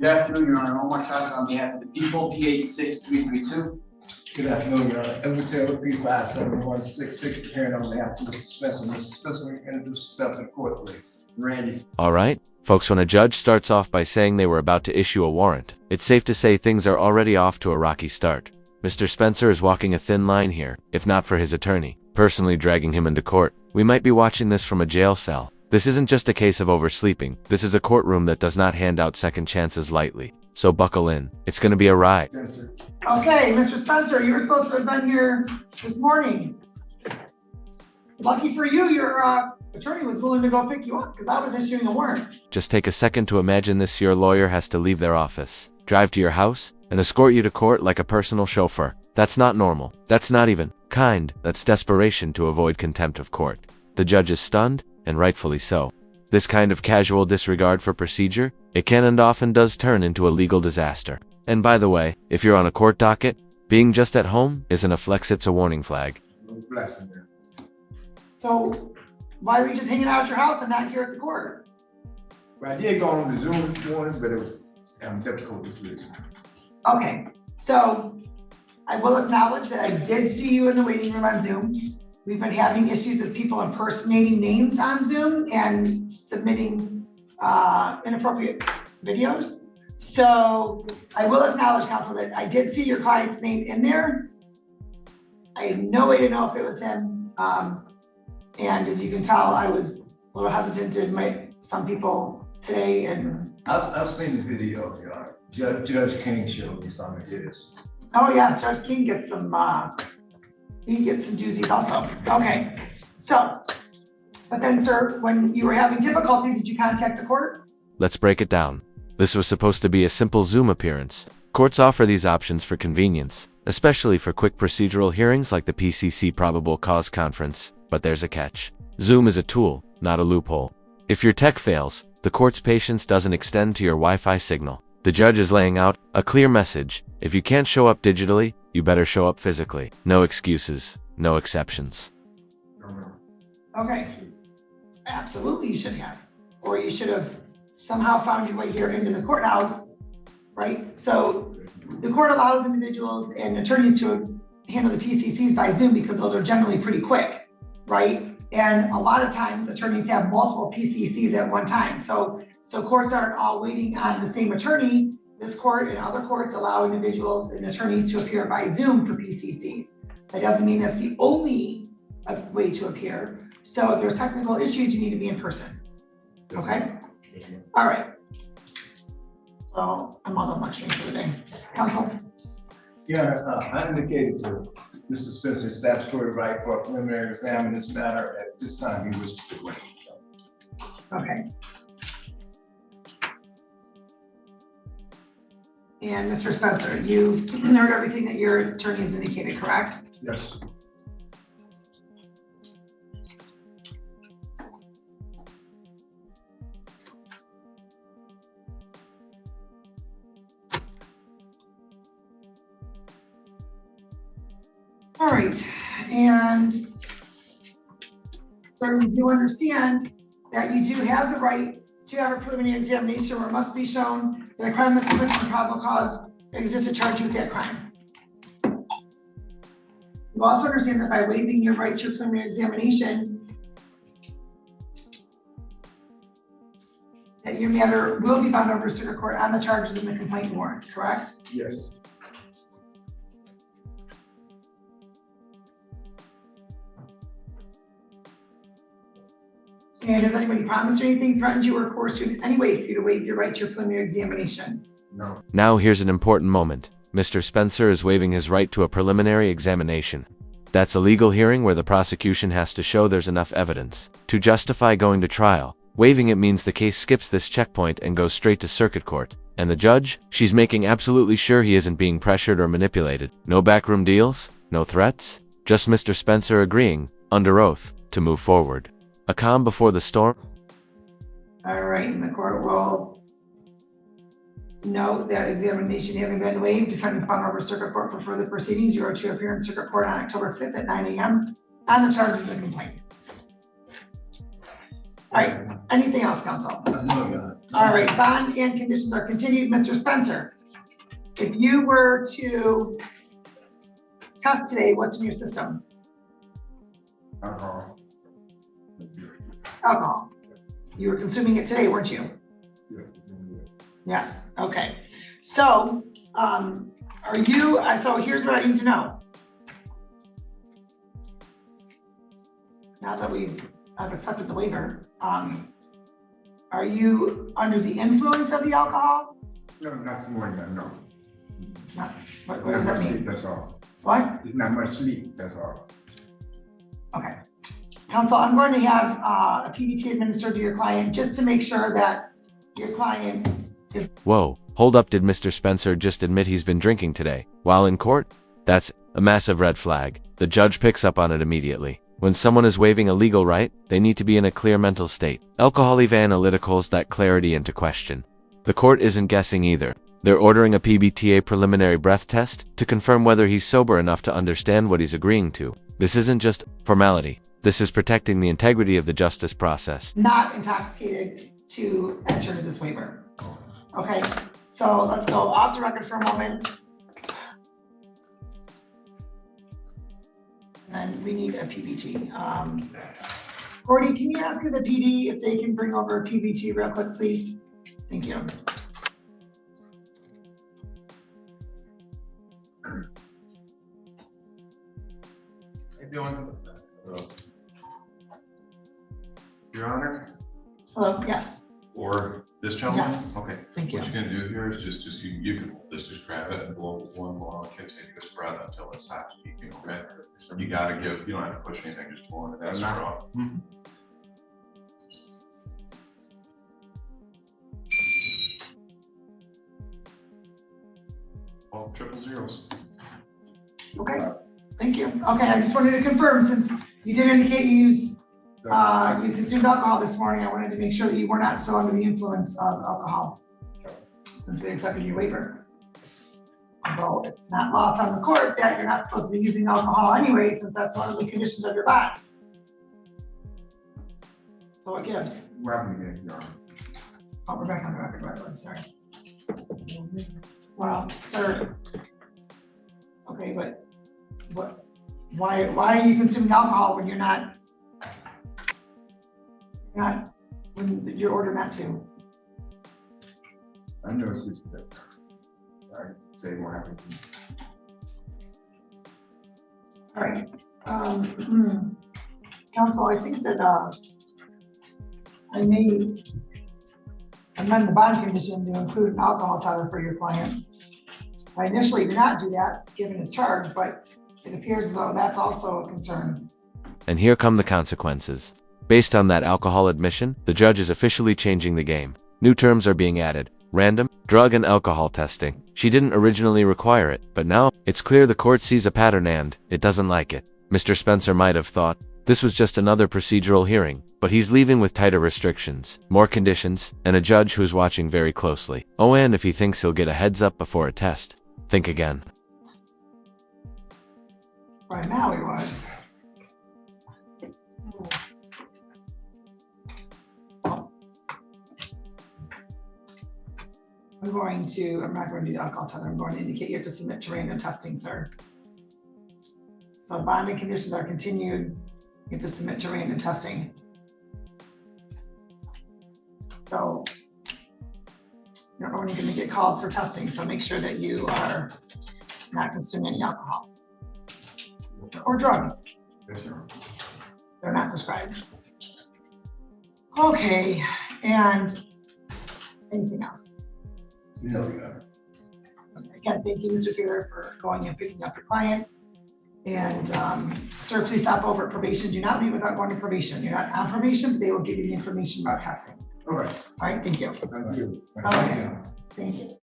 Good afternoon, Your Honor. Omar Shah on behalf of the people, PH 6332. Good afternoon, Your Honor. Edward Taylor, P571166, hearing on behalf of Mr. Spencer. Mr. Spencer, will you introduce yourself to the court, please? Randy. All right, folks, when a judge starts off by saying they were about to issue a warrant, it's safe to say things are already off to a rocky start. Mr. Spencer is walking a thin line here, if not for his attorney personally dragging him into court. We might be watching this from a jail cell. This isn't just a case of oversleeping. This is a courtroom that does not hand out second chances lightly. So buckle in. It's going to be a ride. Okay, Mr. Spencer, you were supposed to have been here this morning. Lucky for you, your attorney was willing to go pick you up because I was issuing a warrant. Just take a second to imagine this. Your lawyer has to leave their office, drive to your house, and escort you to court like a personal chauffeur. That's not normal. That's not even kind. That's desperation to avoid contempt of court. The judge is stunned, and rightfully so. This kind of casual disregard for procedure, it can and often does turn into a legal disaster. And by the way, if you're on a court docket, being just at home isn't a flex, it's a warning flag. So why were you just hanging out at your house and not here at the court? Well, I did go on the Zoom this morning, but it was difficult to do. Okay, so I will acknowledge that I did see you in the waiting room on Zoom. We've been having issues with people impersonating names on Zoom and submitting inappropriate videos. So I will acknowledge, counsel, that I did see your client's name in there. I have no way to know if it was him. And as you can tell, I was a little hesitant to invite some people today. And I've seen the video, Your Honor. Judge King showed me some of his. oh yes, Judge King gets some doozies also. Okay, so, but then sir, when you were having difficulties, did you contact the court? Let's break it down. This was supposed to be a simple Zoom appearance. Courts offer these options for convenience, especially for quick procedural hearings like the PCC probable cause conference. But there's a catch. Zoom is a tool, not a loophole. If your tech fails, the court's patience doesn't extend to your Wi-Fi signal. The judge is laying out a clear message. If you can't show up digitally, you better show up physically. No excuses, no exceptions. Okay, absolutely you should have. Or you should have somehow found your way here into the courthouse, right? So the court allows individuals and attorneys to handle the PCCs by Zoom because those are generally pretty quick, right? And a lot of times attorneys have multiple PCCs at one time. So courts aren't all waiting on the same attorney. This court and other courts allow individuals and attorneys to appear by Zoom for PCCs. That doesn't mean that's the only way to appear. So if there's technical issues, you need to be in person. Okay? All right. So I'm all done lecturing for the day. Counsel? Yeah, I indicated to Mr. Spencer's statutory right for a preliminary exam in this matter. At this time, he wishes to wait. Okay. And Mr. Spencer, you've heard everything that your attorney has indicated, correct? Yes. All right, and so we do understand that you do have the right to have a preliminary examination where it must be shown that a crime that's committed for probable cause exists to charge you with that crime. You also understand that by waiving your right to a preliminary examination, that your matter will be bound over to circuit court on the charges in the complaint warrant, correct? Yes. And has anybody promised you anything, threatened you, or coerced you in any way for you to waive your right to your preliminary examination? No. Now here's an important moment. Mr. Spencer is waiving his right to a preliminary examination. That's a legal hearing where the prosecution has to show there's enough evidence to justify going to trial. Waiving it means the case skips this checkpoint and goes straight to circuit court. And the judge, she's making absolutely sure he isn't being pressured or manipulated. No backroom deals, no threats, just Mr. Spencer agreeing, under oath, to move forward. A calm before the storm. All right, and the court will note that examination having been waived, defendant found over circuit court for further proceedings. You are to appear in circuit court on October 5th at 9 a.m. on the charges of the complaint. All right, Anything else, counsel? No, Your Honor. All right, bond and conditions are continued. Mr. Spencer, if you were to test today, what's in your system? Alcohol. Alcohol. You were consuming it today, weren't you? Yes. Yes, okay. So, so here's what I need to know. Now that I've accepted the waiver, are you under the influence of the alcohol? No, not more than that, no. Not, what does that mean? That's all. What? It's not much sleep, that's all. Okay. Counsel, I'm going to have a PBT administered to your client just to make sure that your client is. Whoa, hold up, did Mr. Spencer just admit he's been drinking today, while in court? That's a massive red flag. The judge picks up on it immediately. When someone is waiving a legal right, they need to be in a clear mental state. Alcohol analytic calls that clarity into question. The court isn't guessing either. They're ordering a PBTA preliminary breath test to confirm whether he's sober enough to understand what he's agreeing to. This isn't just formality. This is protecting the integrity of the justice process. Not intoxicated to enter into this waiver. Okay, so let's go off the record for a moment. And then we need a PBT. Gordy, can you ask the PD if they can bring over a PBT real quick, please? Thank you. Your Honor, Hello, yes, or this gentleman? Yes. Okay. thank you. What you're gonna do here is just you can just grab it and blow one long continuous breath until it stops speaking, okay? You gotta give, you don't have to push anything, just blow into that straw. All triple zeros. Okay, thank you. Okay, I just wanted to confirm, since you did indicate you consumed alcohol this morning, I wanted to make sure that you were not still under the influence of alcohol, since we accepted your waiver. Although it's not lost on the court that you're not supposed to be using alcohol anyway, since that's one of the conditions of your bond. So it gives. What happened again, Your Honor? Oh, we're back on the record, right, I'm sorry. Well, sir. Okay, but why are you consuming alcohol when you're not, when you're ordered not to? I know it's just that. I say what happened. All right, counsel, I think that, I may amend the bond condition to include an alcohol tether for your client. I initially did not do that, given his charge, but it appears as though that's also a concern. And here come the consequences. Based on that alcohol admission, the judge is officially changing the game. New terms are being added: random, drug and alcohol testing. She didn't originally require it, but now it's clear the court sees a pattern and it doesn't like it. Mr. Spencer might have thought this was just another procedural hearing, but he's leaving with tighter restrictions, more conditions, and a judge who's watching very closely. Oh, and if he thinks he'll get a heads up before a test, think again. Right now he was. I'm not going to do the alcohol tether. I'm going to indicate you have to submit to random testing, sir. So bonding conditions are continued. You have to submit to random testing. So you don't know when you're going to get called for testing, so make sure that you are not consuming any alcohol or drugs. Yes, Your Honor. They're not prescribed. Okay, and anything else? No, Your Honor. Again, thank you, Mr. Taylor, for going and picking up your client. And sir, please stop over at probation. Do not leave without going to probation. You're not on probation, but they will give you the information about testing. All right. All right, thank you. Thank you. Okay. Thank you.